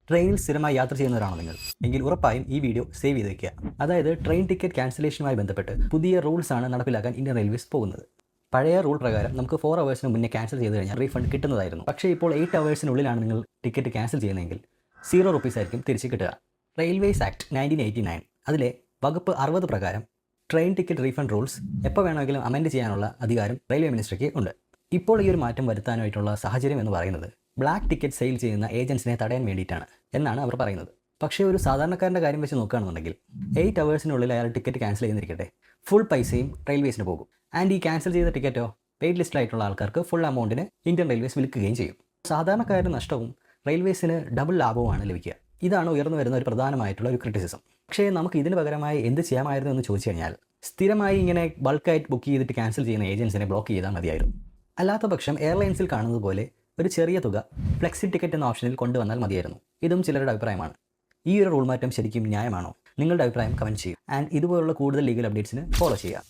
ട്രെയിനിൽ സ്ഥിരമായി യാത്ര ചെയ്യുന്നവരാണോ നിങ്ങൾ എങ്കിൽ ഉറപ്പായും ഈ വീഡിയോ സേവ് ചെയ്ത് വയ്ക്കുക. അതായത് ട്രെയിൻ ടിക്കറ്റ് ക്യാൻസലേഷനുമായി ബന്ധപ്പെട്ട് പുതിയ റൂൾസ് ആണ് നടപ്പിലാക്കാൻ ഇന്ത്യൻ റെയിൽവേസ് പോകുന്നത്. പഴയ റൂൾ പ്രകാരം നമുക്ക് 4 അവേഴ്സിന് മുന്നേ ക്യാൻസൽ ചെയ്ത് കഴിഞ്ഞാൽ റീഫണ്ട് കിട്ടുന്നതായിരുന്നു. പക്ഷേ ഇപ്പോൾ 8 അവേഴ്സിനുള്ളിലാണ് നിങ്ങൾ ടിക്കറ്റ് ക്യാൻസൽ ചെയ്യുന്നതെങ്കിൽ 0 rupees ആയിരിക്കും തിരിച്ച് കിട്ടുക. റെയിൽവേസ് ആക്ട് 1989 അതിലെ വകുപ്പ് 60 പ്രകാരം ട്രെയിൻ ടിക്കറ്റ് റീഫണ്ട് റൂൾസ് എപ്പോൾ വേണമെങ്കിലും അമെൻഡ് ചെയ്യാനുള്ള അധികാരം റെയിൽവേ മിനിസ്ട്രിക്ക് ഉണ്ട്. ഇപ്പോൾ ഈ ഒരു മാറ്റം വരുത്താനായിട്ടുള്ള സാഹചര്യം എന്ന് പറയുന്നത് ബ്ലാക്ക് ടിക്കറ്റ് സെയിൽ ചെയ്യുന്ന ഏജൻസിനെ തടയാൻ വേണ്ടിയിട്ടാണ് എന്നാണ് അവർ പറയുന്നത്. പക്ഷേ ഒരു സാധാരണക്കാരൻ്റെ കാര്യം വെച്ച് നോക്കുകയാണെന്നുണ്ടെങ്കിൽ 8 അവേഴ്സിനുള്ളിൽ അയാൾ ടിക്കറ്റ് ക്യാൻസൽ ചെയ്യുന്നിരിക്കട്ടെ, ഫുൾ പൈസയും റെയിൽവേസിന് പോകും. ആൻഡ് ഈ ക്യാൻസൽ ചെയ്ത ടിക്കറ്റോ വെയിറ്റ് ലിസ്റ്റിലായിട്ടുള്ള ആൾക്കാർക്ക് ഫുൾ എമൗണ്ടിന് ഇന്ത്യൻ റെയിൽവേസ് വിൽക്കുകയും ചെയ്യും. സാധാരണക്കാരുടെ നഷ്ടവും റെയിൽവേസിന് ഡബിൾ ലാഭവുമാണ് ലഭിക്കുക. ഇതാണ് ഉയർന്നു വരുന്ന ഒരു പ്രധാനമായിട്ടുള്ള ഒരു ക്രിറ്റിസിസം. പക്ഷേ നമുക്ക് ഇതിന് പകരമായി എന്ത് ചെയ്യാമായിരുന്നു എന്ന് ചോദിച്ചു കഴിഞ്ഞാൽ സ്ഥിരമായി ഇങ്ങനെ ബൾക്കായിട്ട് ബുക്ക് ചെയ്തിട്ട് ക്യാൻസൽ ചെയ്യുന്ന ഏജൻസിനെ ബ്ലോക്ക് ചെയ്താൽ മതിയായിരുന്നു. അല്ലാത്ത പക്ഷം എയർലൈൻസിൽ കാണുന്നത് പോലെ ഒരു ചെറിയ തുക ഫ്ലെക്സി ടിക്കറ്റ് എന്ന ഓപ്ഷനിൽ കൊണ്ടുവന്നാൽ മതിയായിരുന്നു. ഇതും ചിലരുടെ അഭിപ്രായമാണ്. ഈ ഒരു റൂൾ മാറ്റം ശരിക്കും ന്യായമാണോ? നിങ്ങളുടെ അഭിപ്രായം കമൻറ്റ് ചെയ്യും. ആൻഡ് ഇതുപോലുള്ള കൂടുതൽ ലീഗൽ അപ്ഡേറ്റ്സിന് ഫോളോ ചെയ്യുക.